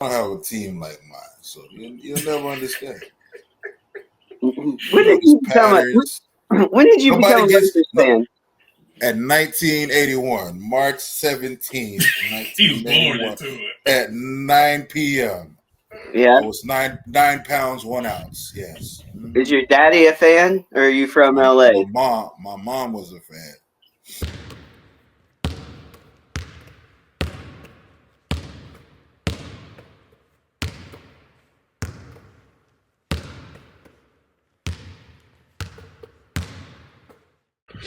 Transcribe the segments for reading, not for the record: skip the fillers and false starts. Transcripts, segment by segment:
don't have a team like mine, so you'll never understand. When did you become a Lakers fan? At 1981, March 17th, 1981, at 9 p.m. Yeah. I was 9 pounds 1 ounce. Yes. Is your daddy a fan, or are you from LA? My mom was a fan.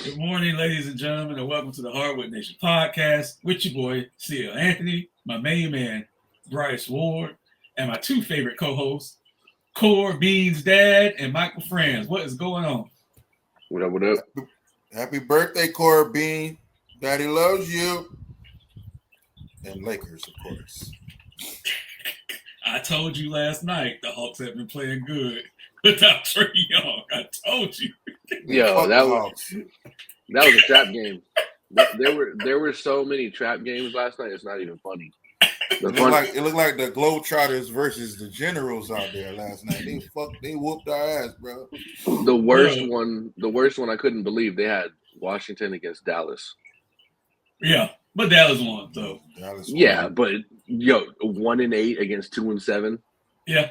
Good morning, ladies and gentlemen, and welcome to the Hardwood Nation podcast with your boy, C.L. Anthony, my main man, Bryce Ward, and my two favorite co-hosts, Core Bean's dad and Michael Franz. What is going on? What up, what up? Happy birthday, Core Bean. Daddy loves you. And Lakers, of course. I told you last night the Hawks have been playing good without Trae Young. I told you. Yo, that was a trap game. There were so many trap games last night. It's not even funny. It looked like the Globetrotters versus the Generals out there last night. They whooped our ass, bro. The worst one I couldn't believe they had Washington against Dallas. Yeah, but Dallas won, though. Yeah, but 1-8 against 2-7. Yeah.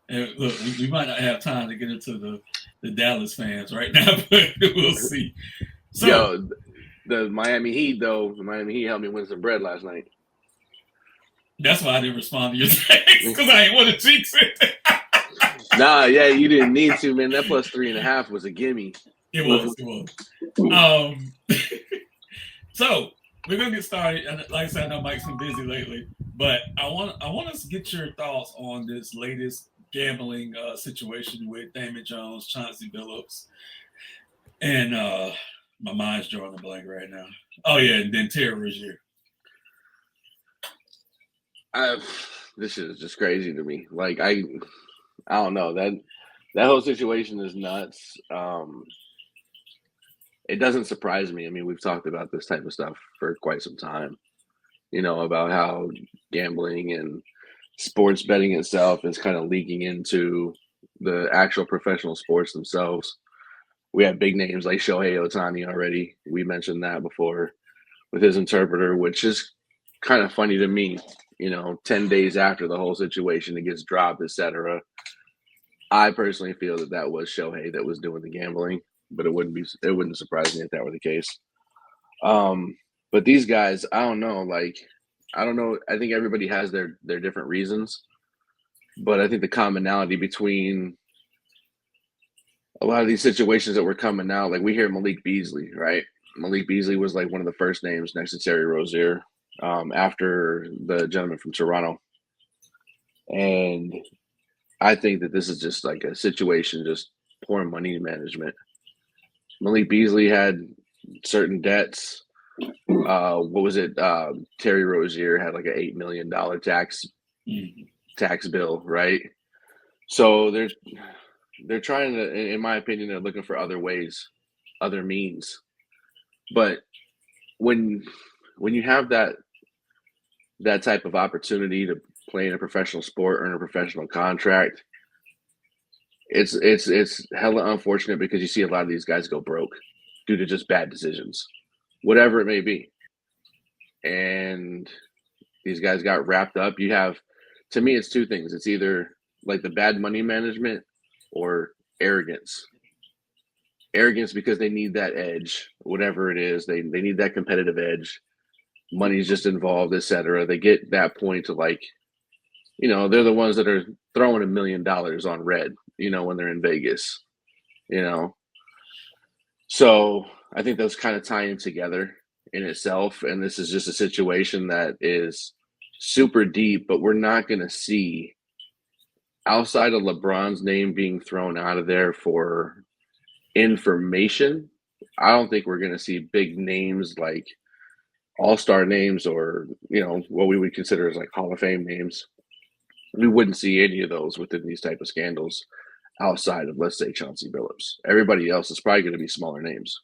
And look, we might not have time to get into the Dallas fans right now, but we'll see. So, the Miami Heat helped me win some bread last night. That's why I didn't respond to your text, because I ain't want to jinx it. Nah, yeah, you didn't need to, man. That plus 3.5 was a gimme. It was. So we're gonna get started. And like I said, I know Mike's been busy lately, but I want us to get your thoughts on this latest gambling situation with Damon Jones, Chauncey Billups, and my mind's drawing a blank right now. Oh yeah, and then Terry Rozier. This is just crazy to me. Like I don't know, that whole situation is nuts. It doesn't surprise me. I mean, we've talked about this type of stuff for quite some time, about how gambling and sports betting itself is kind of leaking into the actual professional sports themselves. We have big names like Shohei Ohtani already. We mentioned that before with his interpreter, which is kind of funny to me. 10 days after the whole situation, it gets dropped, etc. I personally feel that was Shohei that was doing the gambling, but it wouldn't surprise me if that were the case. But these guys, I don't know. I think everybody has their different reasons, but I think the commonality between a lot of these situations that were coming out, like we hear Malik Beasley, right? Malik Beasley was like one of the first names next to Terry Rozier. After the gentleman from Toronto. And I think that this is just like a situation, just poor money management. Malik Beasley had certain debts. What was it? Terry Rozier had like an $8 million tax bill, right? So they're trying to, in my opinion, they're looking for other ways, other means. But when you have that type of opportunity to play in a professional sport, earn a professional contract, it's hella unfortunate because you see a lot of these guys go broke due to just bad decisions, whatever it may be. And these guys got wrapped up. You have, to me, it's two things. It's either like the bad money management or arrogance. Arrogance because they need that edge, whatever it is. They need that competitive edge. Money's just involved, etc. They get that point to they're the ones that are throwing $1 million on red, when they're in Vegas, So I think those kind of tie in together in itself. And this is just a situation that is super deep, but we're not going to see, outside of LeBron's name being thrown out of there for information, I don't think we're going to see big names like all-star names or, what we would consider as like Hall of Fame names. We wouldn't see any of those within these type of scandals outside of, let's say, Chauncey Billups. Everybody else is probably going to be smaller names.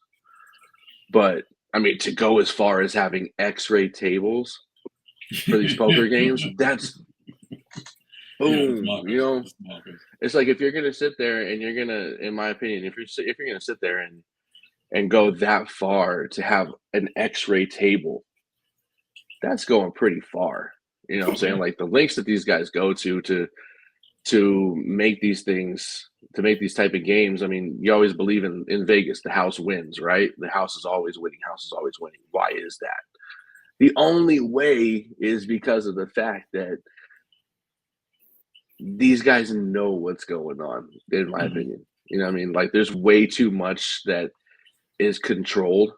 But, I mean, to go as far as having X-ray tables for these poker games, that's Boom. You know, The smokers. it's like if you're gonna sit there and you're gonna, in my opinion, if you're gonna sit there and go that far to have an X-ray table, that's going pretty far. You know what I'm saying? Like the links that these guys go to make these things, to make these type of games. I mean, you always believe in Vegas, the house wins, right? The house is always winning. House is always winning. Why is that? The only way is because of the fact that these guys know what's going on, in my opinion. You know what I mean? Like there's way too much that is controlled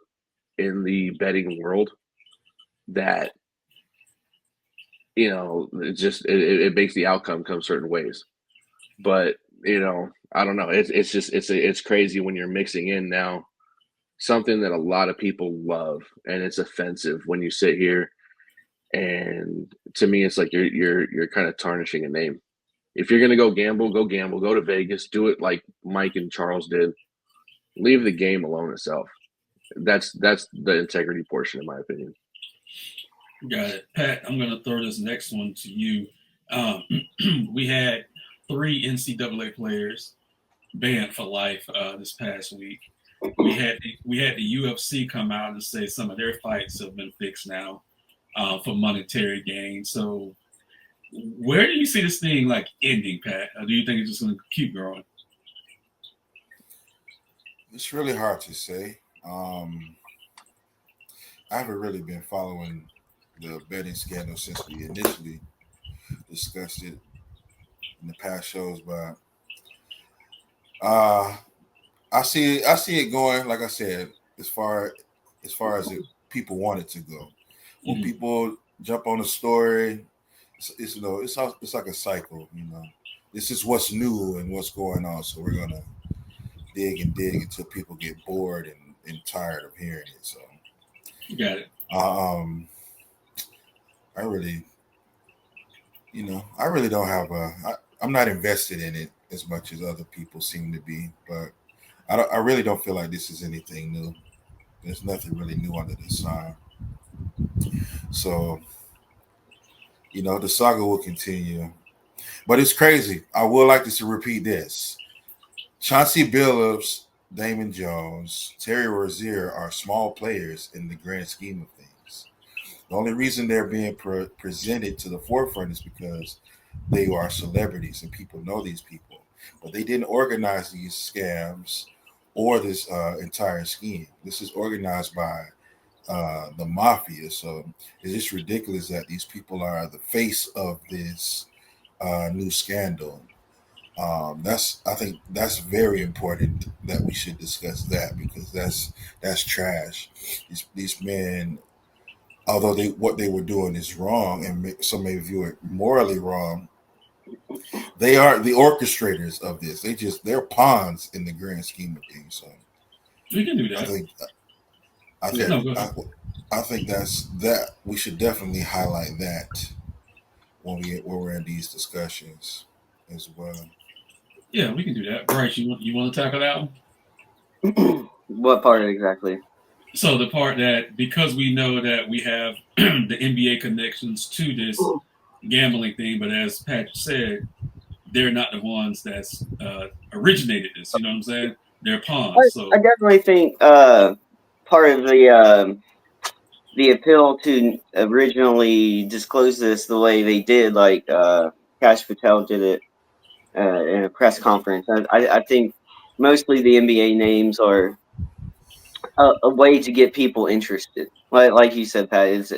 in the betting world that, you know, it makes the outcome come certain ways. But, you know, I don't know. It's crazy when you're mixing in now something that a lot of people love, and it's offensive when you sit here, and to me it's like you're kind of tarnishing a name. If you're gonna go gamble, go to Vegas, do it like Mike and Charles did. Leave the game alone itself. That's the integrity portion, in my opinion. Got it. Pat, I'm going to throw this next one to you. We had 3 NCAA players banned for life this past week. We had the UFC come out and say some of their fights have been fixed now for monetary gain. So where do you see this thing like ending, Pat? Or do you think it's just going to keep growing? It's really hard to say. I haven't really been following the betting scandal since we initially discussed it in the past shows, but I see it going. Like I said, as far as people want it to go. When people jump on a story, it's you know it's like a cycle. You know, this is what's new and what's going on. So we're gonna dig until people get bored and tired of hearing it. So you got it. I really, I really don't have I'm not invested in it as much as other people seem to be, but I really don't feel like this is anything new. There's nothing really new under the sun. So, the saga will continue. But it's crazy. I would like to repeat this. Chauncey Billups, Damon Jones, Terry Rozier are small players in the grand scheme of things. The only reason they're being presented to the forefront is because they are celebrities and people know these people. But they didn't organize these scams or this entire scheme. This is organized by the mafia. So it's just ridiculous that these people are the face of this new scandal. I think that's very important that we should discuss that because that's trash. These men, although what they were doing is wrong and some may view it morally wrong, they are the orchestrators of this. They're pawns in the grand scheme of things. So we can do that. I think that we should definitely highlight that when we're in these discussions as well. Yeah, we can do that. Bryce, you want to tackle that one? What part exactly? So the part that because we know that we have the NBA connections to this gambling thing, but as Pat said, they're not the ones that's originated this. You know what I'm saying? They're pawns. So I definitely think part of the appeal to originally disclose this the way they did, like Cash Patel did it in a press conference. I think mostly the NBA names are a way to get people interested. Like you said, Pat, it's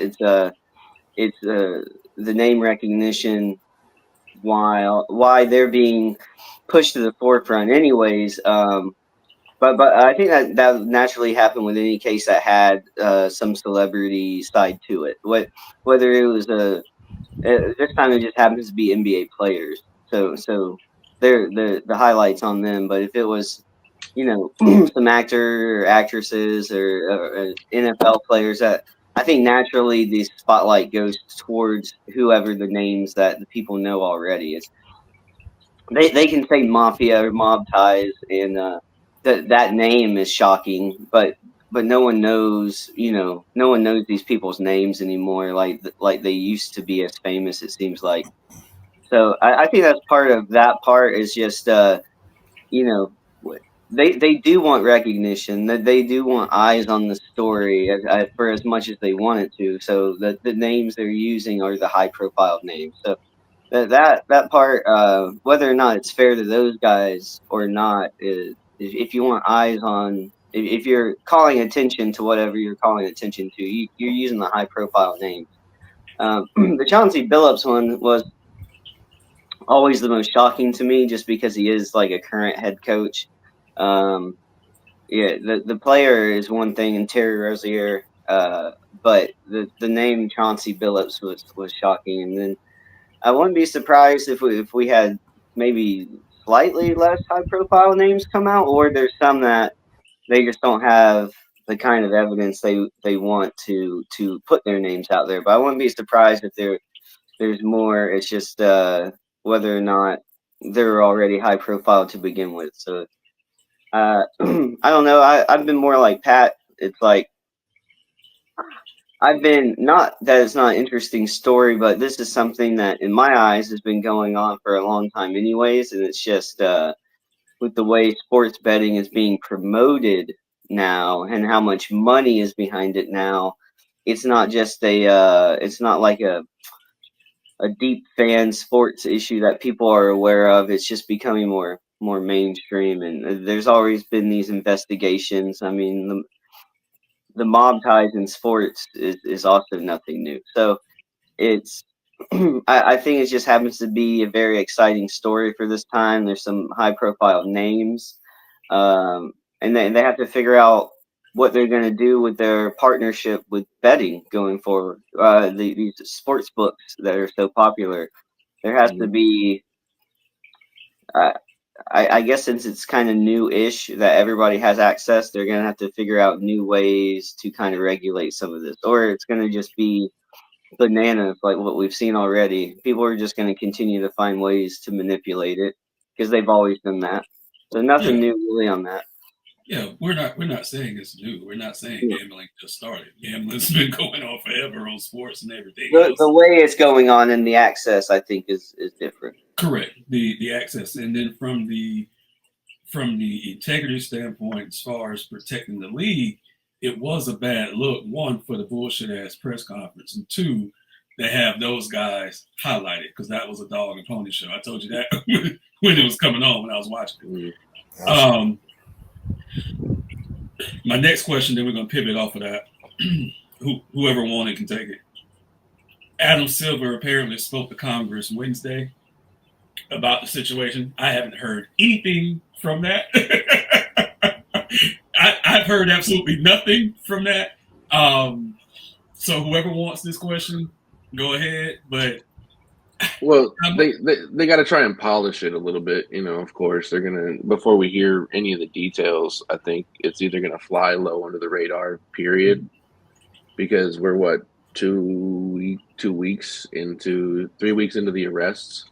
the name recognition why they're being pushed to the forefront, anyways. But I think that naturally happened with any case that had some celebrity side to it. Whether it was this time it just happens to be NBA players. So they're the highlights on them. But if it was some actor or actresses or NFL players, that I think naturally the spotlight goes towards whoever the names that the people know already. They can say mafia or mob ties, and that name is shocking, but no one knows, no one knows these people's names anymore, like they used to be as famous. It seems like So I think that's part of that part is just you know they do want recognition, that they do want eyes on the story for as much as they want it to. So the names they're using are the high profile names. So that part, whether or not it's fair to those guys or not, is if you want eyes on, if you're calling attention to whatever you're calling attention to, you're using the high profile names. The Chauncey Billups one was always the most shocking to me, just because he is like a current head coach. Um, yeah, the player is one thing, and Terry Rozier, but the name Chauncey Billups was shocking. And then I wouldn't be surprised if we had maybe slightly less high profile names come out, or there's some that they just don't have the kind of evidence they want to put their names out there. But I wouldn't be surprised if there's more. It's just whether or not they're already high profile to begin with. So I don't know. I've been more like Pat. It's like I've been, not that it's not an interesting story, but this is something that, in my eyes, has been going on for a long time, anyways. And it's just with the way sports betting is being promoted now and how much money is behind it now. It's not just it's not like a deep fan sports issue that people are aware of. It's just becoming more mainstream, and there's always been these investigations. I mean, the mob ties in sports is also nothing new. So it's I think it just happens to be a very exciting story for this time. There's some high profile names, and they have to figure out what they're going to do with their partnership with betting going forward. These sports books that are so popular, there has to be. Uh, I guess since it's kind of new-ish that everybody has access, they're going to have to figure out new ways to kind of regulate some of this, or it's going to just be bananas like what we've seen already. People are just going to continue to find ways to manipulate it because they've always done that. So nothing Yeah, new really on that. yeah. We're not saying it's new. We're not saying gambling just started. Gambling's been going on forever on sports and everything The else. way it's going on and the access, I think, is different. Correct. The access, and then from the integrity standpoint, as far as protecting the league, it was a bad look. One, for the bullshit ass press conference, and two, they have those guys highlighted because that was a dog and pony show. I told you that when it was coming on when I was watching it. My next question, then we're gonna pivot off of that. Whoever wanted can take it. Adam Silver apparently spoke to Congress Wednesday about the situation. I haven't heard anything from that. I've heard absolutely nothing from that. So whoever wants this question, go ahead. But well, they got to try and polish it a little bit. Of course, they're gonna, before we hear any of the details. I think it's either gonna fly low under the radar, period, because we're what 2 weeks into 3 weeks into the arrests,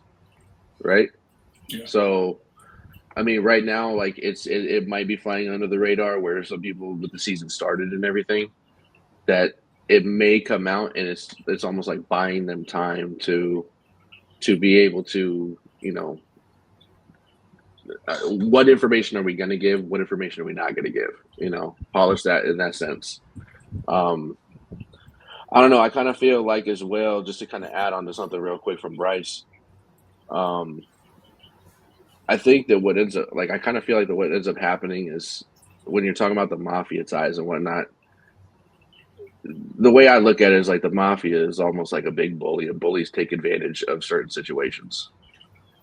right? yeah, So, I mean, right now, like it might be flying under the radar where some people with the season started and everything, that it may come out, and it's almost like buying them time to be able to, what information are we going to give? What information are we not going to give? Polish that in that sense. I don't know. I kind of feel like, as well, just to kind of add on to something real quick from Bryce. I think that what ends up, like, I kind of feel like that what ends up happening is, when you're talking about the mafia ties and whatnot, the way I look at it is like the mafia is almost like a big bully, and bullies take advantage of certain situations.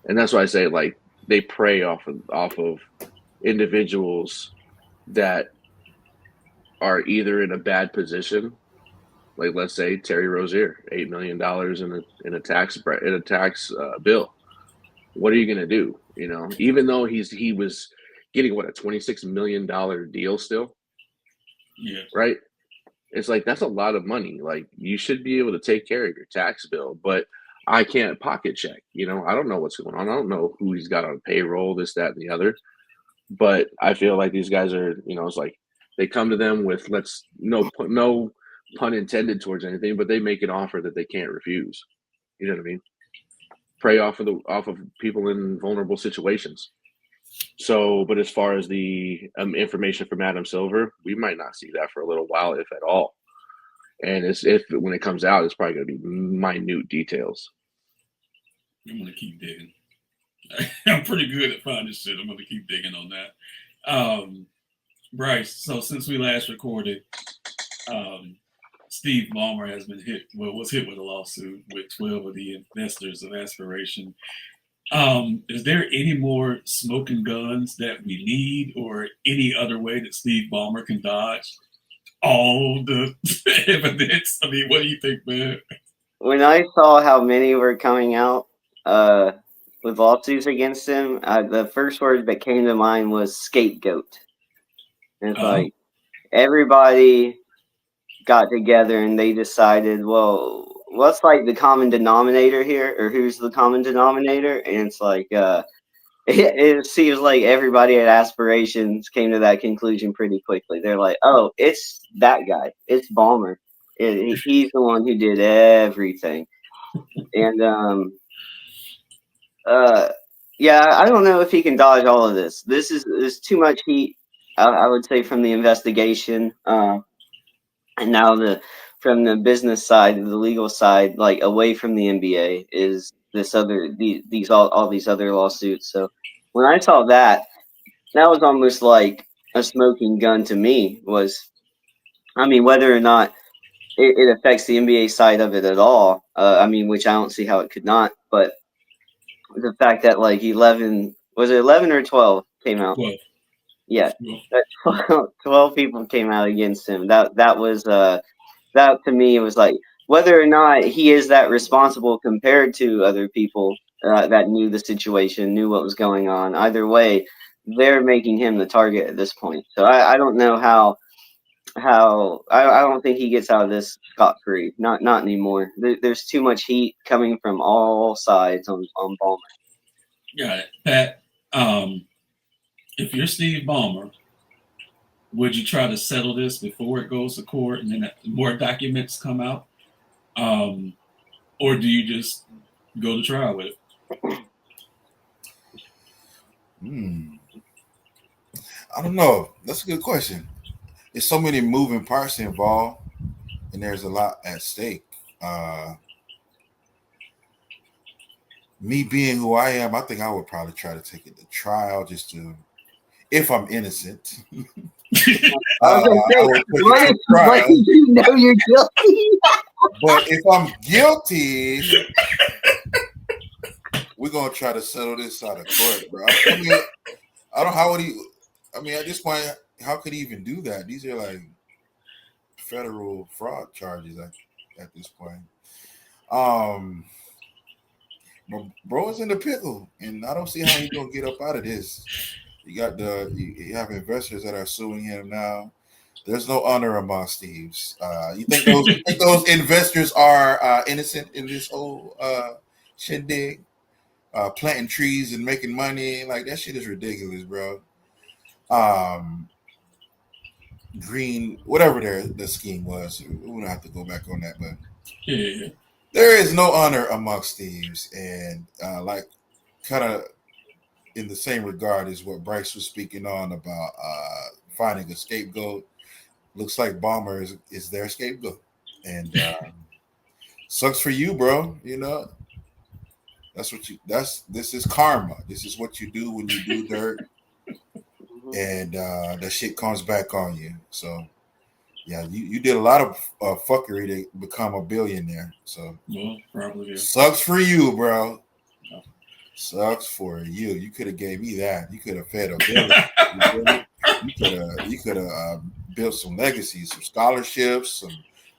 And that's why I say, like, they prey off of individuals that are either in a bad position, like, let's say Terry Rozier, $8 million in a tax bill. What are you going to do? Even though he was getting what, a $26 million deal still, yeah, right? It's like, that's a lot of money. Like, you should be able to take care of your tax bill, but I can't pocket check. I don't know what's going on. I don't know who he's got on payroll, this, that, and the other. But I feel like these guys are, it's like they come to them with, no pun intended towards anything, but they make an offer that they can't refuse. You know what I mean? prey off of people in vulnerable situations. So, but as far as the information from Adam Silver, we might not see that for a little while, if at all. And if when it comes out, it's probably going to be minute details. I'm gonna keep digging. I'm pretty good at finding shit. I'm gonna keep digging on that. Bryce, so since we last recorded, Steve Ballmer was hit with a lawsuit with 12 of the investors of Aspiration. Is there any more smoking guns that we need, or any other way that Steve Ballmer can dodge all the evidence? I mean, what do you think, man? When I saw how many were coming out with lawsuits against him, the first word that came to mind was scapegoat. And it's like everybody got together and they decided, well, what's like the common denominator here, or who's the common denominator? And it's like it seems like everybody at Aspirations came to that conclusion pretty quickly. They're like, oh, it's that guy, it's Ballmer. He's the one who did everything. And yeah, I don't know if he can dodge all of this. There's too much heat, I would say, from the investigation, and now from the business side, the legal side, like away from the NBA, is this other these all these other lawsuits. So when I saw that was almost like a smoking gun to me. I mean, whether or not it affects the NBA side of it at all, I mean, which I don't see how it could not, but the fact that like 11 or 12 came out. 12. Yeah, 12. that 12 people came out against him. That was that to me, it was like, whether or not he is that responsible compared to other people that knew the situation, knew what was going on. Either way, they're making him the target at this point. So I don't know how I don't think he gets out of this scot-free. Not anymore. There's too much heat coming from all sides on Ballmer. Got it. Pat, if you're Steve Ballmer, would you try to settle this before it goes to court and then more documents come out? Or do you just go to trial with it? I don't know. That's a good question. There's so many moving parts involved, and there's a lot at stake. Me being who I am, I think I would probably try to take it to trial just to, if I'm innocent. I was gonna say, what if you know you're guilty? But if I'm guilty, we're gonna try to settle this out of court, bro. I mean, I don't. How would he? I mean, at this point, how could he even do that? These are like federal fraud charges at this point. Bro is in the pickle, and I don't see how he's gonna get up out of this. You have investors that are suing him now. There's no honor among Steves. You think those investors are innocent in this whole shindig? Planting trees and making money, like that shit is ridiculous, bro. Green, whatever the scheme was, we don't have to go back on that, but Yeah. There is no honor amongst thieves, and like kind of in the same regard as what Bryce was speaking on about finding a scapegoat. Looks like Ballmer is their scapegoat, and sucks for you, bro. You know. This is karma. This is what you do when you do dirt, and that shit comes back on you. So, yeah, you did a lot of fuckery to become a billionaire. So, well, probably sucks for you, bro. No. Sucks for you. You could have gave me that. You could have fed a village. you could have built some legacies, some scholarships, some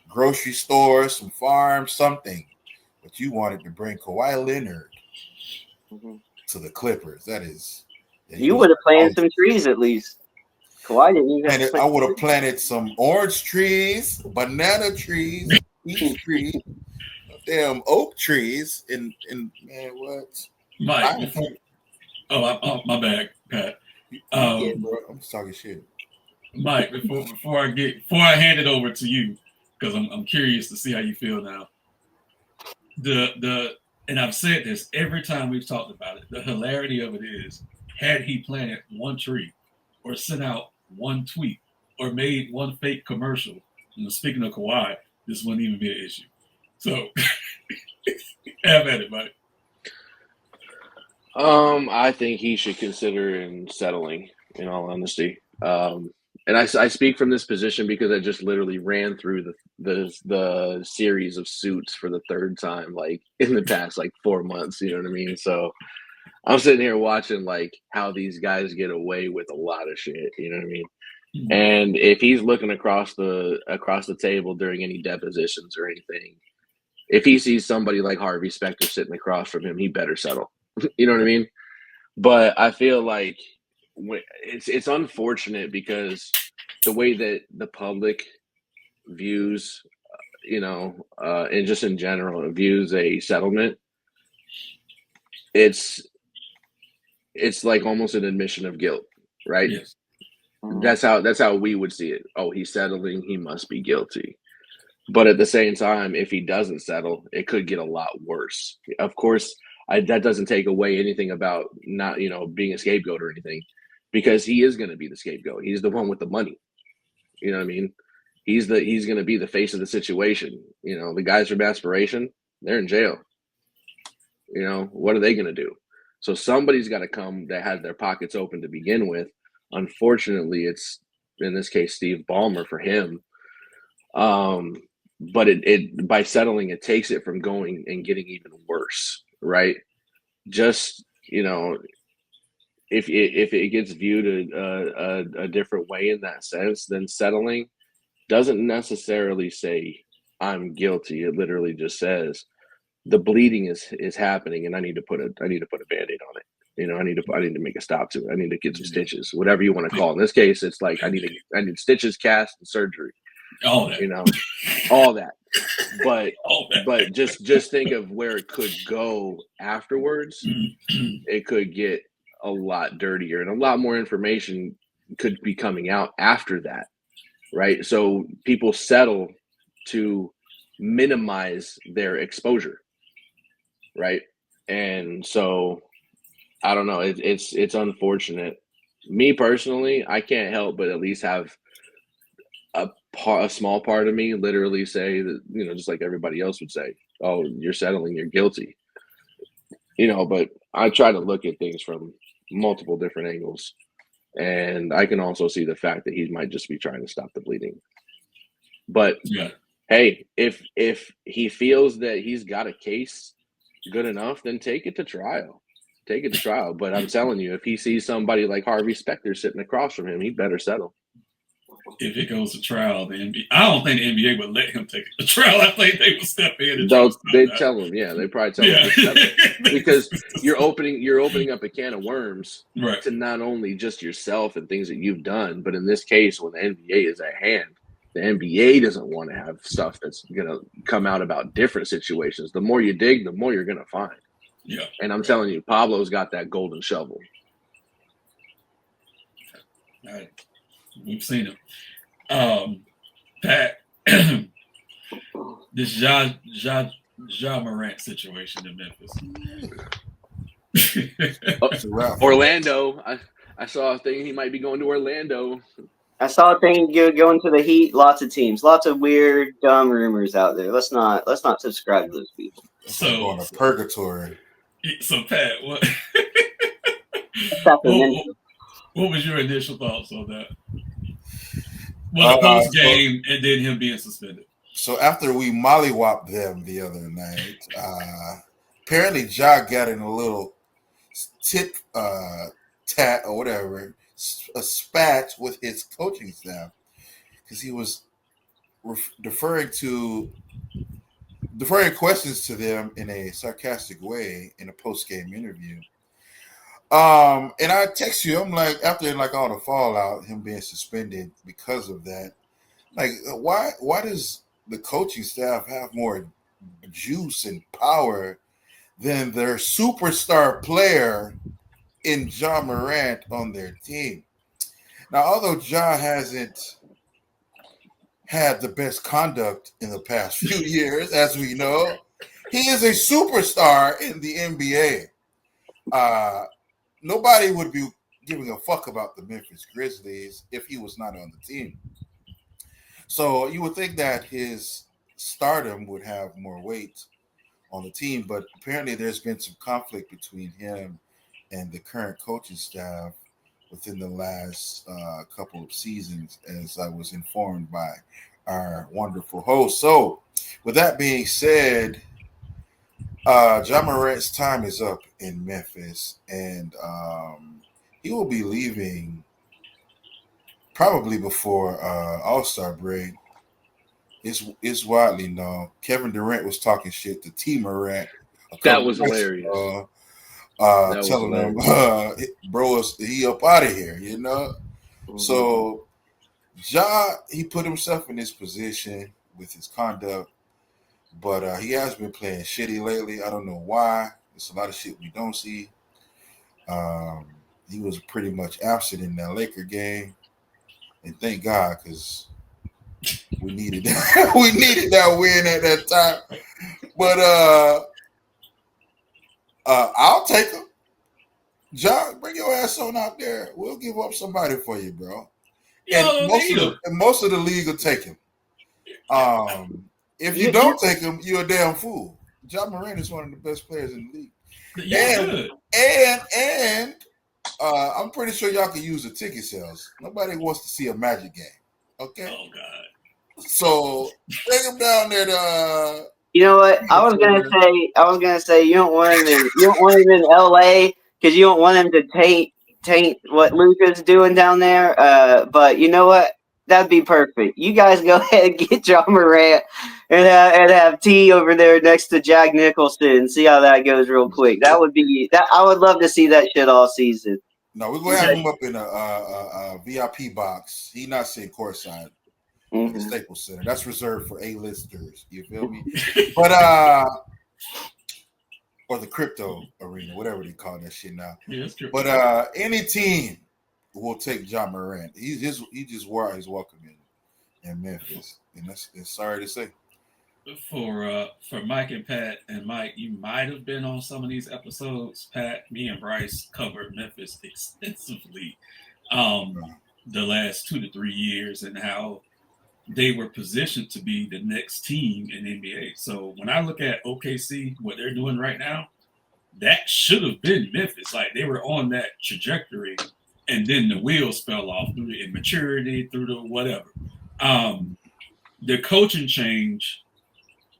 grocery stores, some farms, something. But you wanted to bring Kawhi Leonard to the Clippers. That is. Yeah, you would have planted some trees at least. Kawhi didn't even. I would have planted some orange trees, banana trees, peach trees, damn oak trees, and man, what? Mike. My bad, Pat. Yeah, bro, I'm just talking shit. Mike, before I hand it over to you, because I'm curious to see how you feel now. The and I've said this every time we've talked about it. The hilarity of it is, had he planted one tree, or sent out one tweet, or made one fake commercial, speaking of Kawhi, this wouldn't even be an issue. So, have at it, Mike. I think he should consider in settling, in all honesty. And I speak from this position because I just literally ran through the series of suits for the third time, like in the past like 4 months. You know what I mean? So I'm sitting here watching like how these guys get away with a lot of shit. You know what I mean? Mhm. And if he's looking across the table during any depositions or anything, if he sees somebody like Harvey Specter sitting across from him, he better settle. You know what I mean? But I feel like it's unfortunate because the way that the public views, and just in general views a settlement, it's like almost an admission of guilt, right? Yes. That's how we would see it. Oh, he's settling, he must be guilty. But at the same time, if he doesn't settle, it could get a lot worse. Of course, that doesn't take away anything about not, being a scapegoat or anything, because he is going to be the scapegoat. He's the one with the money. You know what I mean? He's going to be the face of the situation. The guys from Aspiration, they're in jail. What are they going to do? So somebody's got to come that has their pockets open to begin with. Unfortunately, it's in this case Steve Ballmer for him. But it by settling, it takes it from going and getting even worse, right? Just if it gets viewed a different way in that sense, then settling doesn't necessarily say I'm guilty. It literally just says the bleeding is happening, and I need to put a Band-Aid on it. I need to make a stop to it. I need to get some stitches, whatever you want to call it. In this case, it's like I need stitches, cast, and surgery. All that. All that. But just think of where it could go afterwards. It could get a lot dirtier, and a lot more information could be coming out after that, right? So people settle to minimize their exposure, right? And so I don't know. It's unfortunate. Me personally, I can't help but at least have a small part of me literally say that, just like everybody else would say, oh, you're settling, you're guilty. But I try to look at things from multiple different angles. And I can also see the fact that he might just be trying to stop the bleeding. But Yeah. Hey, if he feels that he's got a case good enough, then take it to trial. But I'm telling you, if he sees somebody like Harvey Specter sitting across from him, he better settle. If it goes to trial, the NBA, I don't think the NBA would let him take it to trial. I think they would step in and they'd tell him, yeah, they probably tell him to settle. Because you're opening up a can of worms, right, to not only just yourself and things that you've done, but in this case, when the NBA is at hand, the NBA doesn't want to have stuff that's going to come out about different situations. The more you dig, the more you're going to find. Yeah. And I'm telling you, Pablo's got that golden shovel. All right. We've seen him. Pat, this Ja Morant situation in Memphis. Orlando. I saw a thing he might be going to Orlando. I saw a thing going to the Heat. Lots of teams, lots of weird, dumb rumors out there. Let's not subscribe to those people. So going to purgatory. So Pat, what was your initial thoughts on that? Well, the post game and then him being suspended. So after we mollywopped them the other night, apparently Ja got in a little tat or whatever, a spat with his coaching staff because he was deferring questions to them in a sarcastic way in a post-game interview. And I text you, I'm like, after like all the fallout, him being suspended because of that, like, why does the coaching staff have more juice and power than their superstar player in Ja Morant on their team? Now, although Ja hasn't had the best conduct in the past few years, as we know, He is a superstar in the NBA. Nobody would be giving a fuck about the Memphis Grizzlies if he was not on the team. So you would think that his stardom would have more weight on the team, but apparently there's been some conflict between him and the current coaching staff within the last couple of seasons, as I was informed by our wonderful host. So, with that being said, Ja Morant's time is up in Memphis, and he will be leaving probably before All-Star break. It's widely known. Kevin Durant was talking shit to T. Morant a That couple was weeks hilarious. ago, That was telling him, hilarious. bro, he up out of here, you know? Mhm. So, Ja, he put himself in this position with his conduct, but he has been playing shitty lately. I don't know why. There's a lot of shit we don't see. He was pretty much absent in that Laker game, and thank God, because we needed that. We needed that win at that time. But I'll take him. John, bring your ass on out there. We'll give up somebody for you, bro. Y'all And don't most need of him. most of the league will take him. If you don't take him, you're a damn fool. John Morant is one of the best players in the league. Y'all good. And I'm pretty sure y'all can use the ticket sales. Nobody wants to see a Magic game. Okay? Oh God. So bring him down there to You know what? I was gonna say you don't want him in LA because you don't want him to taint what Luka's doing down there. But you know what? That'd be perfect. You guys go ahead and get John Morant and have T over there next to Jack Nicholson. See how that goes real quick. That would be that. I would love to see that shit all season. No, we're gonna have him up in a VIP box. He not sitting courtside at the Mhm. Staples Center. That's reserved for A-listers. You feel me? But or the crypto arena, whatever they call that shit now. Yeah, it's true. But any team will take John Morant. He just wore out his welcome in Memphis, and that's sorry to say. For Mike and Pat, and Mike, you might have been on some of these episodes. Pat, me and Bryce covered Memphis extensively the last 2 to 3 years and how they were positioned to be the next team in the NBA. So when I look at OKC, what they're doing right now, that should have been Memphis. Like they were on that trajectory, and then the wheels fell off through the immaturity, through the whatever. The coaching change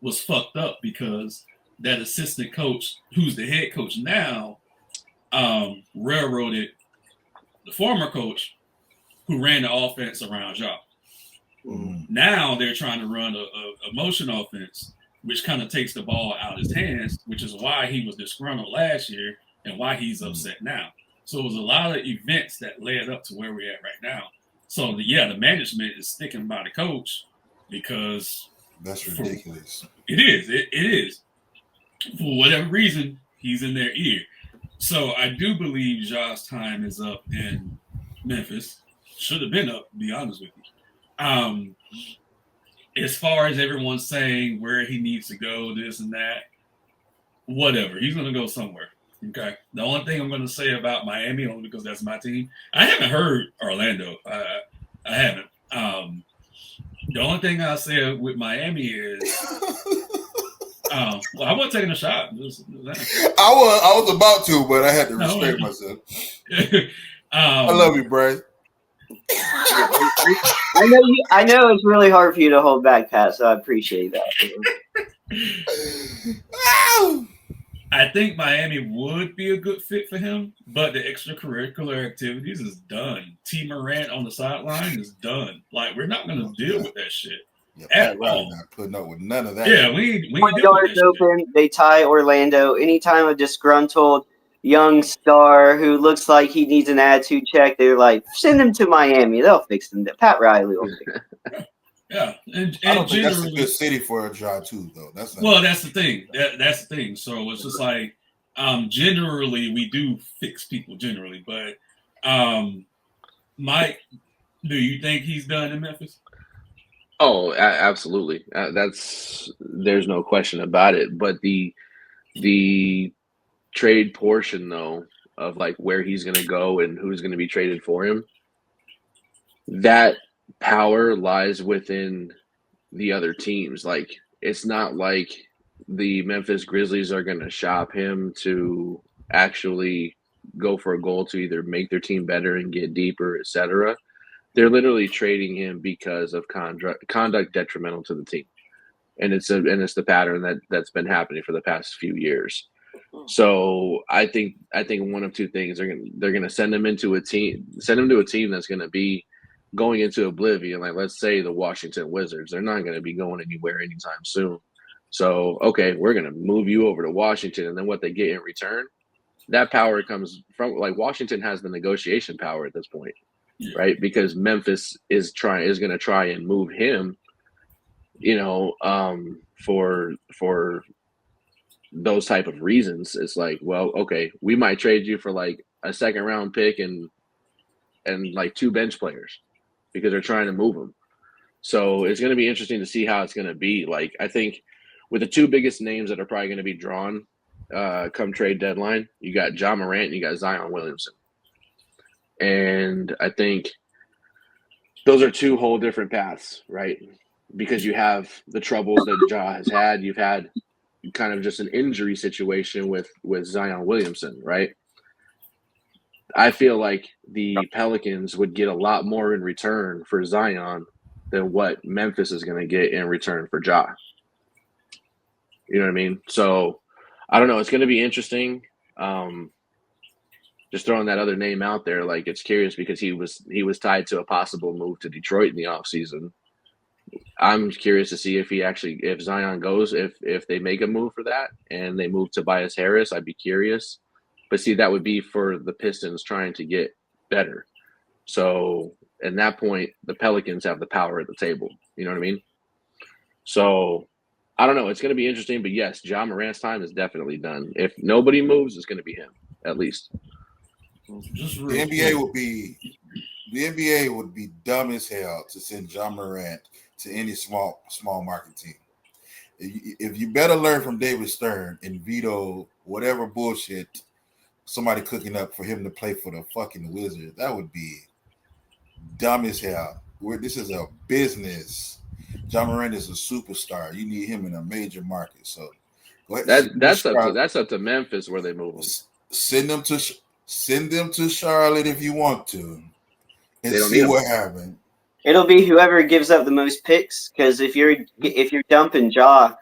was fucked up because that assistant coach, who's the head coach now, railroaded the former coach who ran the offense around Ja. Now they're trying to run a motion offense, which kind of takes the ball out of his hands, which is why he was disgruntled last year and why he's upset now. So it was a lot of events that led up to where we're at right now. So the management is sticking by the coach because that's ridiculous. It is. For whatever reason, he's in their ear. So I do believe Ja's time is up in Memphis. Should have been up, to be honest with you. As far as everyone's saying where he needs to go, this and that, whatever. He's going to go somewhere. Okay. The only thing I'm going to say about Miami, only because that's my team, I haven't heard Orlando. I haven't. The only thing I'll say with Miami is, well, I wasn't taking a shot. I was about to, but I had to restrain myself. I love you, Bryce. I know it's really hard for you to hold back, Pat, so I appreciate that. I think Miami would be a good fit for him, but the extracurricular activities is done. T. Morant on the sideline is done. Like, we're not going to deal with that shit. Yeah, Pat Riley not putting up with none of that. Yeah, we doors open. They tie Orlando. Anytime a disgruntled young star who looks like he needs an attitude check, they're like, send him to Miami. They'll fix him. Pat Riley will fix him. Yeah, and I don't think that's a good city for a job too, though. That's the thing. That's the thing. So it's just like, generally we do fix people generally, but Mike, do you think he's done in Memphis? Oh, absolutely. There's no question about it. But the trade portion though of like where he's going to go and who's going to be traded for him, that power lies within the other teams. Like it's not like the Memphis Grizzlies are going to shop him to actually go for a goal to either make their team better and get deeper, etc. They're literally trading him because of conduct detrimental to the team, and it's the pattern that's been happening for the past few years. So I think one of two things they're gonna send him to a team that's gonna be going into oblivion. Like let's say the Washington Wizards, they're not gonna be going anywhere anytime soon. So okay, we're gonna move you over to Washington, and then what they get in return, that power comes from like Washington has the negotiation power at this point, right? Because Memphis is going to try and move him, for those type of reasons. It's like, well, okay, we might trade you for like a second round pick and like 2 bench players because they're trying to move them. So it's going to be interesting to see how it's going to be. Like I think with the 2 biggest names that are probably going to be drawn come trade deadline, you got Ja Morant and you got Zion Williamson. And I think those are 2 whole different paths, right? Because you have the troubles that Ja has had. You've had kind of just an injury situation with Zion Williamson, right? I feel like the Pelicans would get a lot more in return for Zion than what Memphis is going to get in return for Ja. You know what I mean? So I don't know. It's going to be interesting. Just throwing that other name out there, like it's curious because he was tied to a possible move to Detroit in the offseason. I'm curious to see if Zion goes, if they make a move for that and they move Tobias Harris, I'd be curious. But see, that would be for the Pistons trying to get better. So at that point, the Pelicans have the power at the table. You know what I mean? So I don't know. It's going to be interesting. But yes, Ja Morant's time is definitely done. If nobody moves, it's going to be him, at least. The NBA would be dumb as hell to send Ja Morant to any small market team. If you better learn from David Stern and veto whatever bullshit somebody cooking up for him to play for the fucking Wizards, that would be dumb as hell. This is a business. Ja Morant is a superstar. You need him in a major market. So go ahead. That's up to Memphis where they move him. Send them to Charlotte if you want to, and They don't see need what happens. It'll be whoever gives up the most picks, because if you're dumping Ja,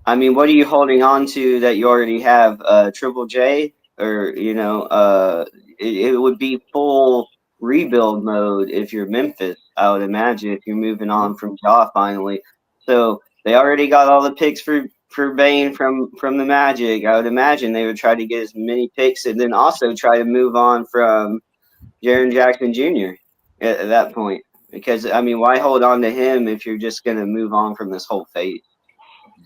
I mean, what are you holding on to that you already have? Triple J, or it would be full rebuild mode if you're Memphis. I would imagine if you're moving on from Ja finally. So they already got all the picks for Bane from the Magic. I would imagine they would try to get as many picks and then also try to move on from Jaren Jackson Jr. At that point. Because, I mean, why hold on to him if you're just going to move on from this whole phase?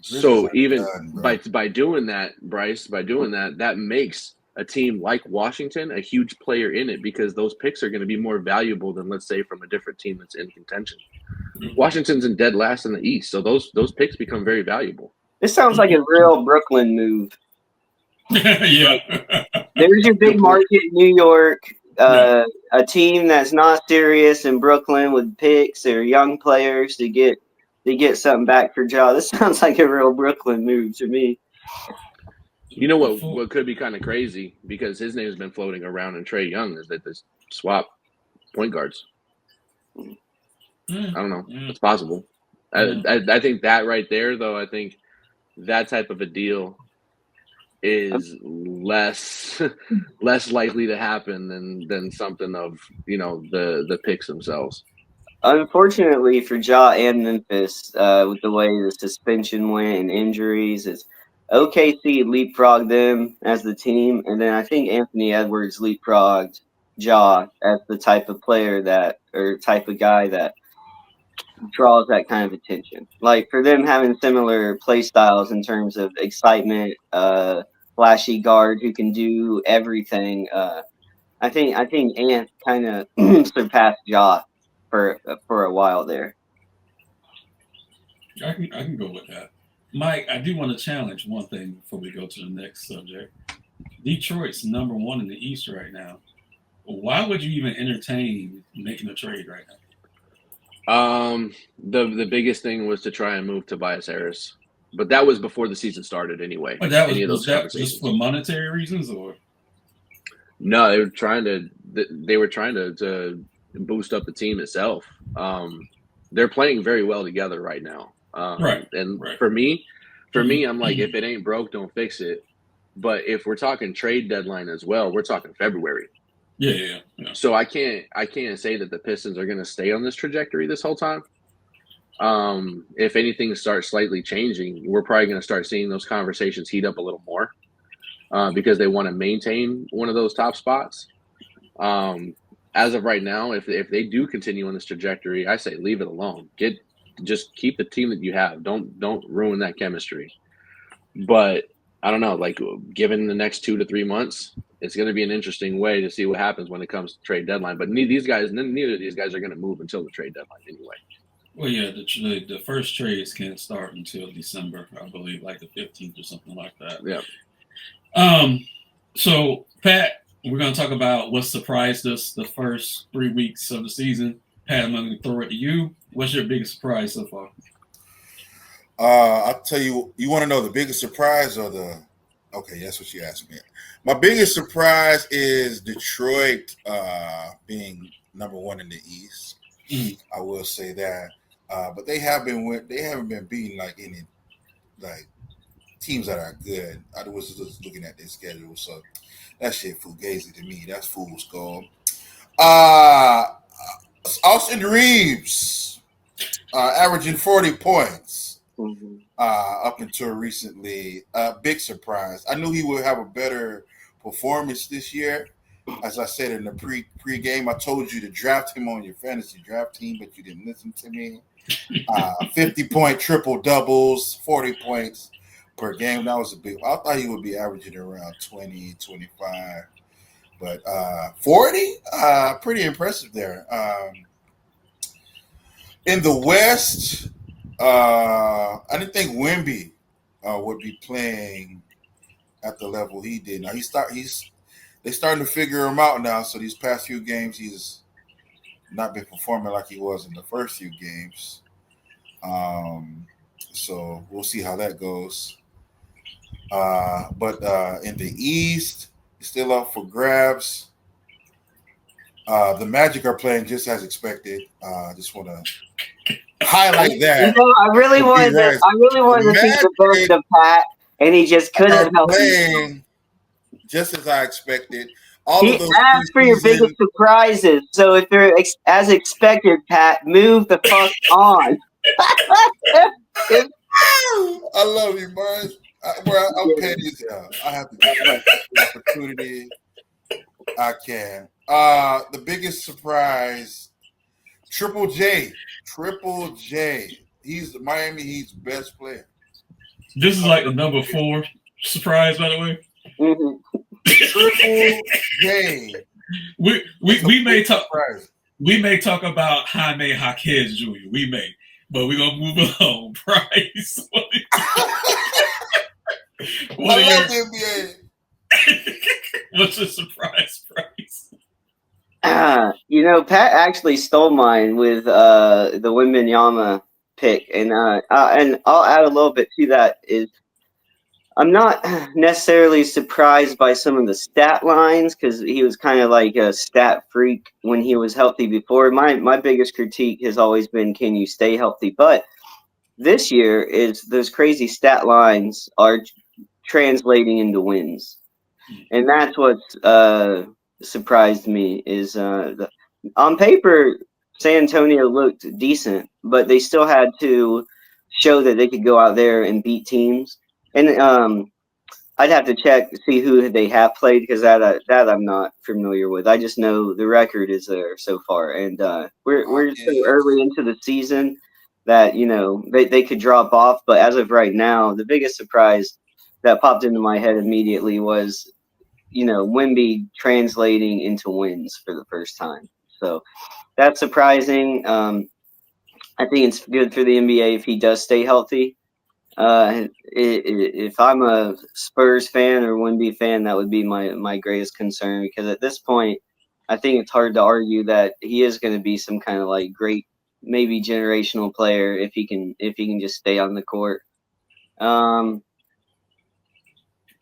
So even by doing that, Bryce, that makes a team like Washington a huge player in it because those picks are going to be more valuable than, let's say, from a different team that's in contention. Washington's in dead last in the East, so those picks become very valuable. This sounds like a real Brooklyn move. Yeah. There's your big market, New York. A team that's not serious in Brooklyn with picks or young players to get something back for Ja. This sounds like a real Brooklyn move to me. You know what could be kind of crazy because his name's been floating around in Trae Young is that they swap point guards. I don't know. It's possible. I think that right there, though, I think that type of a deal is less likely to happen than something of the picks themselves. Unfortunately for Ja and Memphis, with the way the suspension went and injuries, it's OKC leapfrogged them as the team, and then I think Anthony Edwards leapfrogged Ja as the type of player type of guy that draws that kind of attention. Like for them having similar play styles in terms of excitement, flashy guard who can do everything. I think Ant kind of surpassed Ja for a while there. I can go with that. Mike, I do want to challenge one thing before we go to the next subject. Detroit's number one in the East right now. Why would you even entertain making a trade right now? The biggest thing was to try and move Tobias Harris, but that was before the season started anyway. But that Any of was those that just conversations? for monetary reasons, or No, they were trying to boost up the team itself. They're playing very well together right now. right, And right? for me, I'm like, if it ain't broke, don't fix it. But if we're talking trade deadline as well, we're talking February. Yeah. So I can't say that the Pistons are going to stay on this trajectory this whole time. If anything starts slightly changing, we're probably going to start seeing those conversations heat up a little more because they want to maintain one of those top spots. As of right now, if they do continue on this trajectory, I say leave it alone. Just keep the team that you have. Don't ruin that chemistry. But I don't know, like given the next 2 to 3 months, it's going to be an interesting way to see what happens when it comes to trade deadline. But neither of these guys are going to move until the trade deadline anyway. Well, yeah, the first trades can't start until December, I believe, like the 15th or something like that. Yeah. So Pat, we're gonna talk about what surprised us the first 3 weeks of the season. Pat, I'm gonna throw it to you. What's your biggest surprise so far? I'll tell you. You want to know the biggest surprise or the? Okay, that's what you asked me. My biggest surprise is Detroit being number one in the East. I will say that, but they haven't been beating like any like teams that are good. I was just looking at their schedule, so that shit fugazi to me. That's fool's gold. Uh, Austin Reeves averaging 40 points up until recently. Big surprise. I knew he would have a better performance this year. As I said in the pre-game, I told you to draft him on your fantasy draft team, but you didn't listen to me. 50-point triple doubles, 40 points per game. That was a big. I thought he would be averaging around 20, 25. But 40, pretty impressive there. In the West, I didn't think Wemby would be playing at the level he did. Now they're starting to figure him out now. So these past few games, he's not been performing like he was in the first few games. So we'll see how that goes. But in the East, it's still up for grabs. The Magic are playing just as expected. I just want to highlight that. I really wanted to see the best of Pat, and he just couldn't help playing just as I expected. He asked for your biggest surprises. So if they're as expected, Pat, move the fuck on. I love you, man. I'm petty as hell. I have to get the opportunity I can. The biggest surprise, Triple J. He's Miami Heat's best player. This is like the number 4 surprise, by the way. Mm-hmm. Triple J. We may talk. We may talk about Jaime Jaquez Jr. We may, but we're gonna move along. Price. I love the NBA. What's your surprise, Price? Pat actually stole mine with the Wembanyama pick, and I'll add a little bit to that. Is I'm not necessarily surprised by some of the stat lines because he was kind of like a stat freak when he was healthy before. My biggest critique has always been, can you stay healthy? But this year is those crazy stat lines are translating into wins, and that's what surprised me. Is on paper, San Antonio looked decent, but they still had to show that they could go out there and beat teams. And I'd have to check to see who they have played because that I'm not familiar with. I just know the record is there so far, and we're so early into the season that they could drop off. But as of right now, the biggest surprise that popped into my head immediately was Wemby translating into wins for the first time. So that's surprising. I think it's good for the NBA if he does stay healthy. If I'm a Spurs fan or Wemby fan, that would be my greatest concern because at this point, I think it's hard to argue that he is going to be some kind of like great, maybe generational player if he can just stay on the court.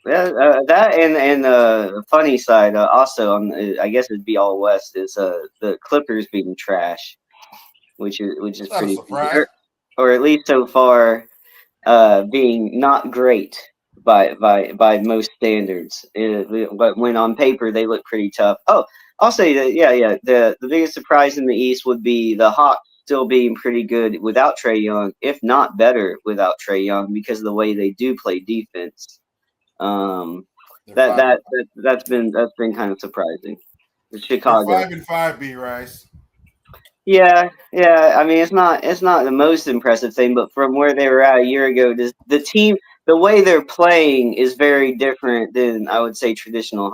Yeah, that and the funny side also I guess it'd be all West is the Clippers being trash, which is It's not a pretty surprise. or at least so far being not great by most standards. But when on paper they look pretty tough. Oh, I'll say that yeah. The biggest surprise in the East would be the Hawks still being pretty good without Trae Young, if not better without Trae Young, because of the way they do play defense. Um, They're that five. that, that that's been kind of surprising. They're Chicago. 5-5, B Rice. Yeah. I mean, it's not the most impressive thing, but from where they were at a year ago, the team, the way they're playing is very different than I would say traditional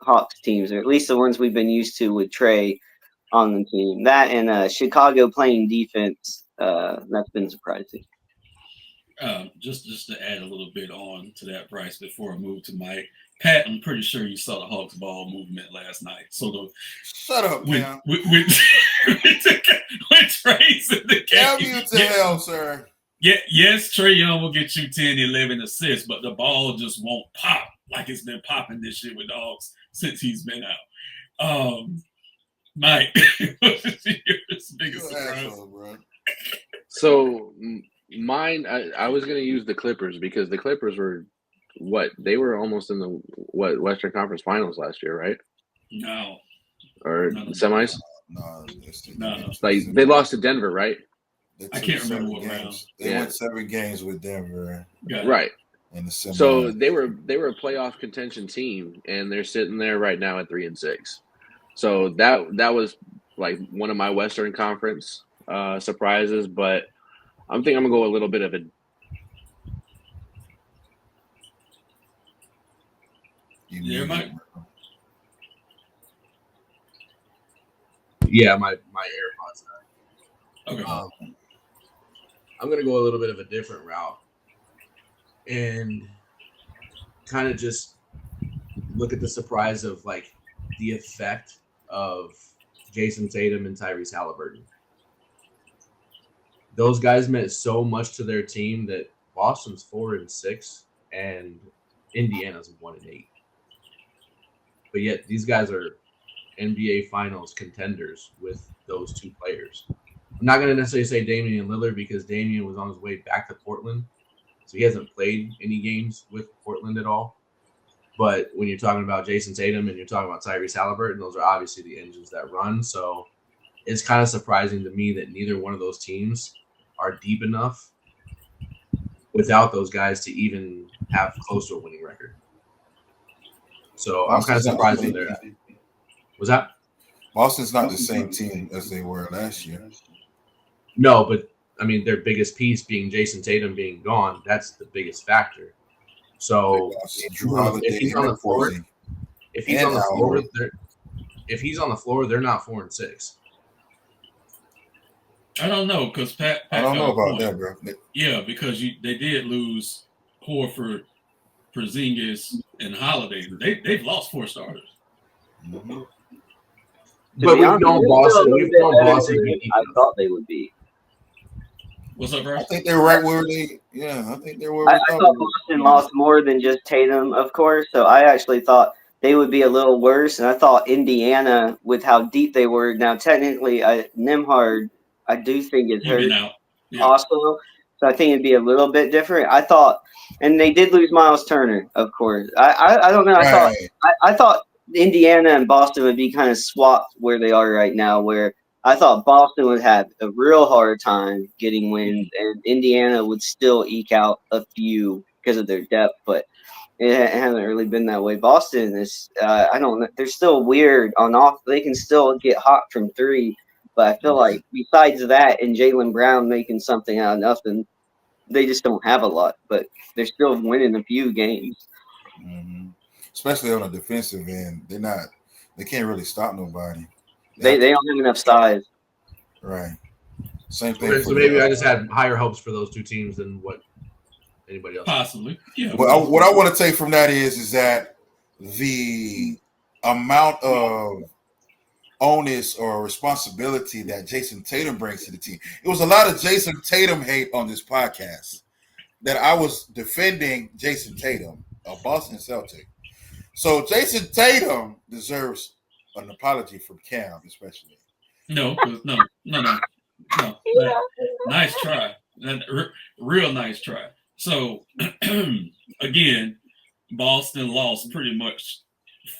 Hawks teams, or at least the ones we've been used to with Trey on the team. That and Chicago playing defense, that's been surprising. Just to add a little bit on to that, Bryce, before I move to Mike. Pat, I'm pretty sure you saw the Hawks ball movement last night. So Shut up, man. when Trey's in the Damn game, you to hell, sir. yes, Trae Young will get you 10, 11 assists, but the ball just won't pop like it's been popping this year with the Hawks since he's been out. Mike, what's your biggest surprise? Asshole, bro. So mine, I was going to use the Clippers because the Clippers were they were almost in the Western Conference Finals last year, right? No. Or No. semis? No. Like they lost to Denver, right? I can't remember what round. They went 7 games with Denver. Right. In the semis. So they were a playoff contention team, and they're sitting there right now at 3-6. So that was like one of my Western Conference surprises, but I'm gonna go a little bit of a. Mike. Yeah, my AirPods died. Okay. I'm gonna go a little bit of a different route and kind of just look at the surprise of like the effect of Jason Tatum and Tyrese Halliburton. Those guys meant so much to their team that Boston's 4-6 and Indiana's 1-8. But yet these guys are NBA Finals contenders with those two players. I'm not going to necessarily say Damian Lillard because Damian was on his way back to Portland, so he hasn't played any games with Portland at all. But when you're talking about Jason Tatum and you're talking about Tyrese Halliburton, those are obviously the engines that run. So it's kind of surprising to me that neither one of those teams are deep enough without those guys to even have close to a winning record. So I'm kind of surprised when they're at. Was that? Boston's not the same team as they were last year. No, but I mean their biggest piece being Jason Tatum being gone, that's the biggest factor. So if he's on the floor, they're not 4-6. I don't know because Pat I don't know about that, bro. Yeah, because they did lose Horford, Porzingis, and Holiday. They've lost 4 starters. Mm-hmm. But we've known Boston. I thought they would be. What's up, bro? I think they're right where they. Yeah, I think they're where I thought Boston lost more than just Tatum, of course. So I actually thought they would be a little worse, and I thought Indiana, with how deep they were. Now, technically, Nembhard, I do think is hurt also. So I think it'd be a little bit different. I thought, and they did lose Miles Turner, of course. I don't know. I thought Indiana and Boston would be kind of swapped where they are right now, where I thought Boston would have a real hard time getting wins, and Indiana would still eke out a few because of their depth, but it hasn't really been that way. Boston is, I don't know, they're still weird on off. They can still get hot from 3, but I feel like besides that and Jaylen Brown making something out of nothing, they just don't have a lot, but they're still winning a few games. Mm-hmm. Especially on the defensive end, they can't really stop nobody. They don't have enough size. Right. Same thing. So maybe I just had higher hopes for those two teams than what anybody else. Possibly. Yeah. Well, what I want to take from that is that the amount of onus or responsibility that Jason Tatum brings to the team. It was a lot of Jason Tatum hate on this podcast that I was defending Jason Tatum, a Boston Celtic. So Jason Tatum deserves an apology from Cam, especially. No. Nice try. Real nice try. So, again, Boston lost pretty much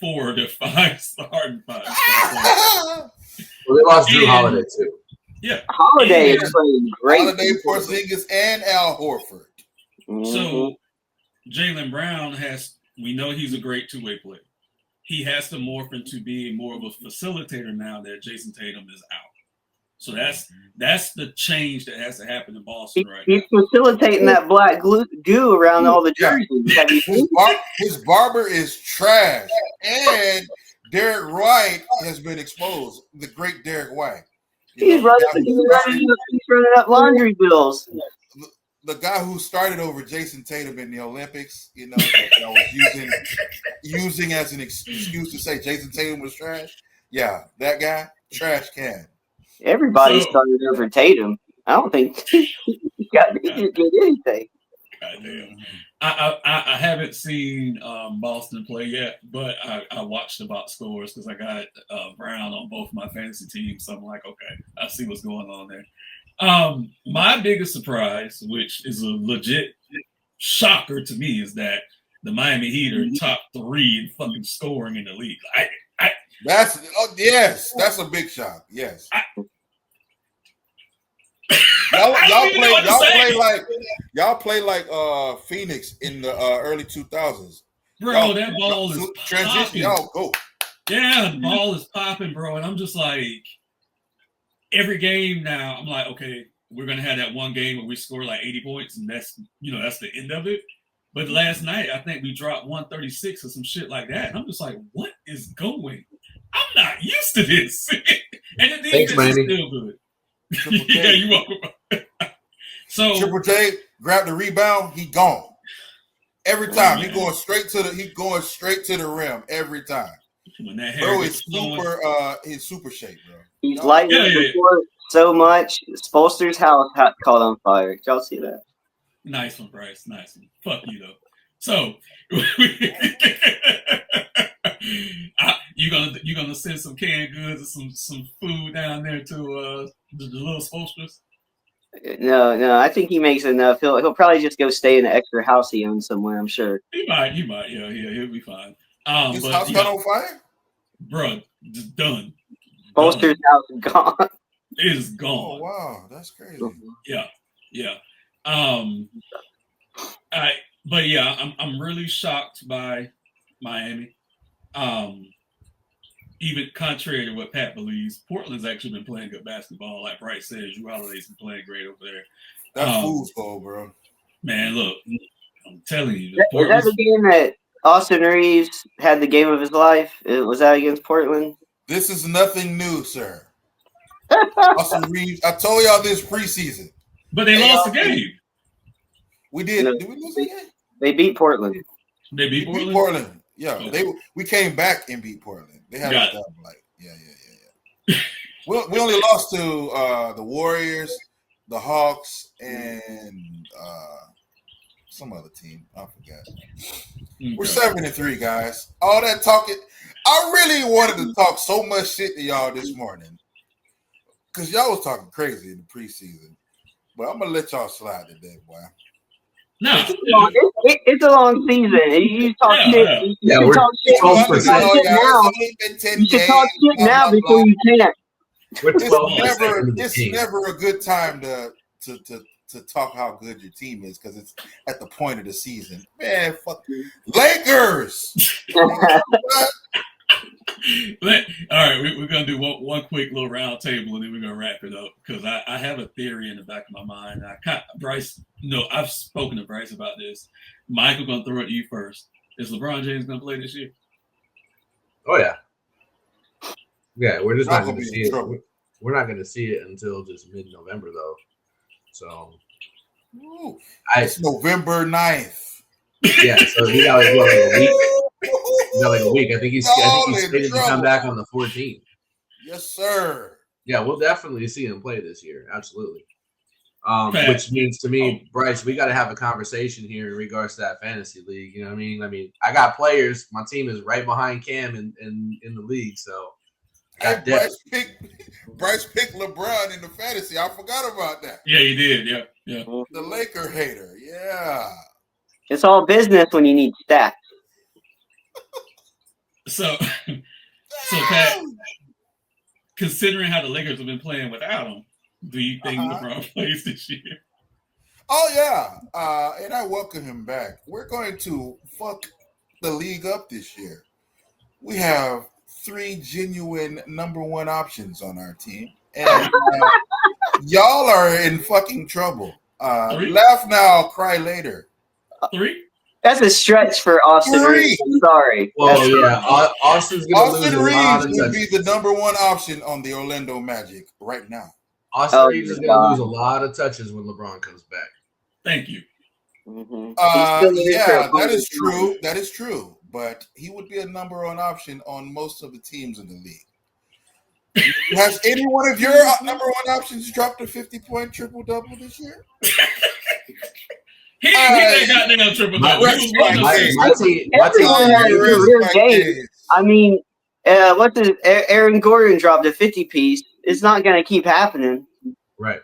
4 of their 5 starting 5. Well, they lost Drew Holiday too. Yeah. Holiday is playing great. Holiday, Porzingis, and Al Horford. Mm-hmm. So, Jaylen Brown we know he's a great two-way player. He has to morph into being more of a facilitator now that Jason Tatum is out. So that's the change that has to happen in Boston right now. He's facilitating that black goo around all the jerseys. Have you seen? His barber is trash, and Derek White has been exposed. The great Derek White. He's running up laundry bills. The guy who started over Jason Tatum in the Olympics, that was using as an excuse to say Jason Tatum was trash. Yeah, that guy, trash can. Everybody started over Tatum. I don't think he didn't get anything. Goddamn. I haven't seen Boston play yet, but I watched the box scores because I got Brown on both my fantasy teams. So I'm like, okay, I see what's going on there. My biggest surprise, which is a legit shocker to me, is that the Miami Heat are top 3 in fucking scoring in the league. That's a big shock. Yes. Y'all play like Phoenix in the early 2000s. Bro, that ball is transition. popping. Y'all go. Yeah, the ball is popping, bro. And I'm just like, every game now, I'm like, okay, we're gonna have that one game where we score like 80 points, and that's the end of it. But last night, I think we dropped 136 or some shit like that. And I'm just like, what is going? I'm not used to this. And the defense is still good. Yeah, you're welcome. So Triple J grabbed the rebound, he gone. Every time he going straight to the rim every time. When that bro is super shape, bro. He's lighting the court so much. Spolster's house caught on fire. Did y'all see that? Nice one, Bryce. Nice one. Fuck you though. So you gonna send some canned goods or some food down there to the little Spolsters? No. I think he makes enough. He'll probably just go stay in an extra house he owns somewhere. I'm sure. He might. Yeah, he'll be fine. His house got on fire, bro. Just done. Spolster's house is gone. It is gone. Oh wow, that's crazy. Yeah. I'm really shocked by Miami. Even contrary to what Pat believes, Portland's actually been playing good basketball. Like Bryce said, Drew Holiday's been playing great over there. That's fool's gold, bro. Man, look, I'm telling you. Was that the game that Austin Reeves had the game of his life? Was that against Portland? This is nothing new, sir. Austin Reeves. I told y'all this preseason. But they lost the game. We did. Did we lose the game? They beat Portland. They beat Portland? Portland. Yeah. We came back and beat Portland. They had us down like, yeah. We only lost to the Warriors, the Hawks, and some other team. I forgot. Okay. We're 7-3, guys. All that talking. I really wanted to talk so much shit to y'all this morning because y'all was talking crazy in the preseason. But I'm gonna let y'all slide today, boy. No, it's a long season. You talk shit. You talk shit now. You should talk shit now before you can't. It's never a good time to talk how good your team is because it's at the point of the season. Man, fuck Lakers. All right, we're gonna do one quick little round table and then we're gonna wrap it up because I have a theory in the back of my mind. I've spoken to Bryce about this. Michael, gonna throw it to you first. Is LeBron James gonna play this year? Oh yeah, we're just not gonna see it. We're not going to see it until just mid-November, though. So, Ooh, I it's November 9th. yeah. So he got like what, like a week. He got like a week. I think he's slated to come back on the 14th. Yes, sir. Yeah, we'll definitely see him play this year. Absolutely. Okay. Which means to me, Bryce, we got to have a conversation here in regards to that fantasy league. You know what I mean? I got players. My team is right behind Cam in the league. So, Hey, Bryce picked LeBron in the fantasy. I forgot about that. Yeah, he did. Yeah. The Laker hater. Yeah. It's all business when you need stats. So Pat, considering how the Lakers have been playing without him, do you think LeBron plays this year? Oh yeah, and I welcome him back. We're going to fuck the league up this year. We have 3 genuine number 1 options on our team, and y'all are in fucking trouble. Laugh now, cry later. 3? That's a stretch for Austin Reeves. I'm sorry. Well, yeah, Austin Reeves would be the number 1 option on the Orlando Magic right now. Austin Reeves is going to lose a lot of touches when LeBron comes back. Thank you. Mm-hmm. Yeah, that is true. That is true. But he would be a number 1 option on most of the teams in the league. Has any one of your number 1 options dropped a 50-point triple-double this year? He ain't goddamn triple-double. Everyone has a career game. I mean, Aaron Gordon dropped a 50-piece. It's not going to keep happening. Right.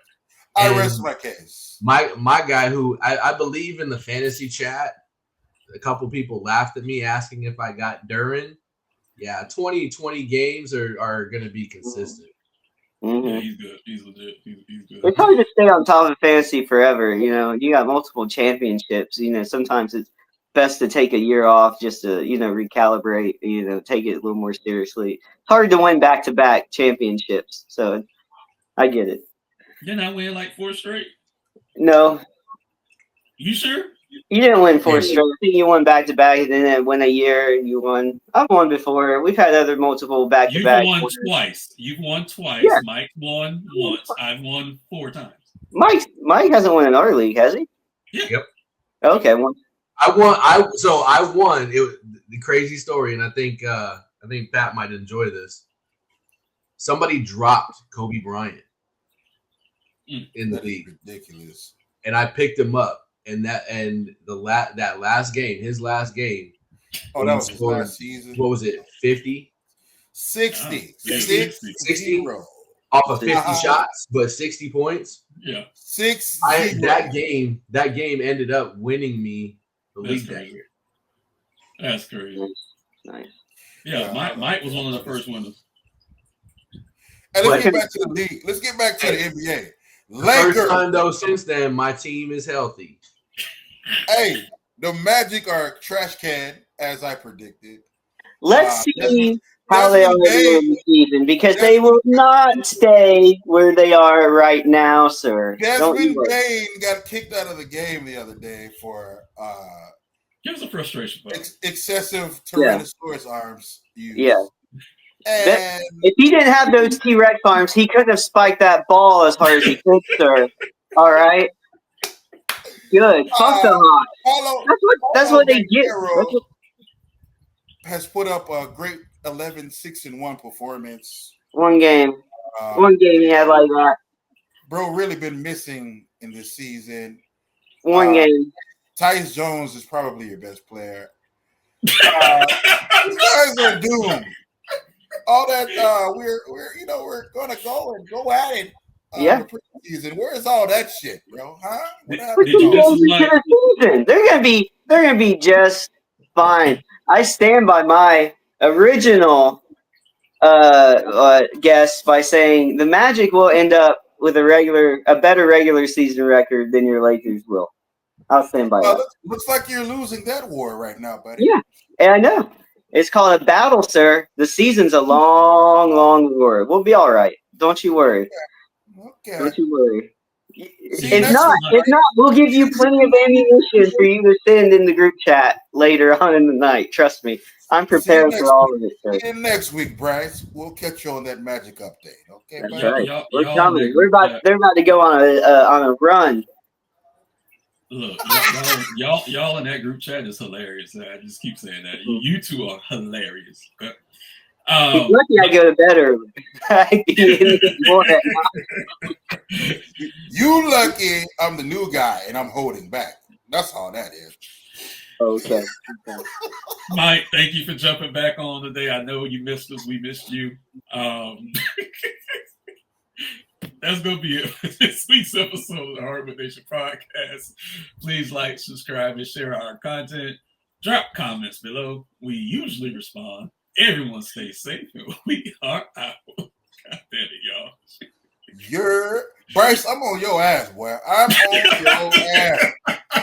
I rest my case. My guy who I believe in the fantasy chat, a couple people laughed at me asking if I got Duran. Yeah, 20 games are going to be consistent. Mm-hmm. Yeah, he's good. He's legit. He's good. It's hard to stay on top of fantasy forever. You know, you got multiple championships. You know, sometimes it's best to take a year off just to, recalibrate, take it a little more seriously. It's hard to win back-to-back championships. So I get it. Didn't I win like 4 straight? No. You sure? You didn't win 4 straight. I think you won back-to-back and then win a year and you won. I've won before. We've had other multiple back-to-back. You've won twice. You've won twice. Yeah. Mike won once. I've won 4 times. Mike hasn't won in our league, has he? Yeah. Yep. Okay. Well, I won. It was the crazy story, and I think Pat might enjoy this. Somebody dropped Kobe Bryant in the league. Ridiculous. And I picked him up, and that last game, his last game. Oh, that was his last season. What was it? 50? 60. 60 off of 50 shots, but 60 points. Yeah. 6. That game ended up winning me the league that year. That's crazy. Nice. Yeah, Mike was one of the first winners. And let's get back to the league. Let's get back to the NBA. Lakers. First time though since then, my team is healthy. Hey, the Magic are trash can, as I predicted. Let's see how they are in the season, because they will not stay where they are right now, sir. Desmond Bain got kicked out of the game the other day for Give us a frustration. Excessive Tyrannosaurus arms used. Yeah. And if he didn't have those T-Rex arms, he couldn't have spiked that ball as hard as he could, sir. All right. Good. Fuck the Hawks. That's what they get. Has put up a great 11-6-1 performance. One game he had like that. Bro, really been missing in this season. One game. Tyus Jones is probably your best player. You guys are doomed. All that we're gonna go at it. The preseason. Where's all that shit, bro? Huh? They're gonna be just fine. I stand by my original guess by saying the Magic will end up with a better regular season record than your Lakers will. I'll stand by that. Looks like you're losing that war right now, buddy. Yeah, and I know. It's called a battle, sir. The season's a long, long war. We'll be all right. Don't you worry. Okay. Don't you worry. If not, we'll give you plenty of ammunition for you to send in the group chat later on in the night. Trust me, I'm prepared for all of it, sir. See you next week, Bryce. We'll catch you on that magic update. Okay, That's buddy? right. We're coming. They're about to go on a run. Look, y'all in that group chat is hilarious. I just keep saying that. You two are hilarious. He's lucky I go to bed early. I be in this morning. You lucky I'm the new guy and I'm holding back. That's all that is. Okay. Mike, thank you for jumping back on today. I know you missed us. We missed you. That's going to be it for this week's episode of the Hardwood Nation podcast. Please like, subscribe, and share our content. Drop comments below. We usually respond. Everyone stay safe, and we are out. God damn it, y'all. Bryce, I'm on your ass, boy. I'm on your ass.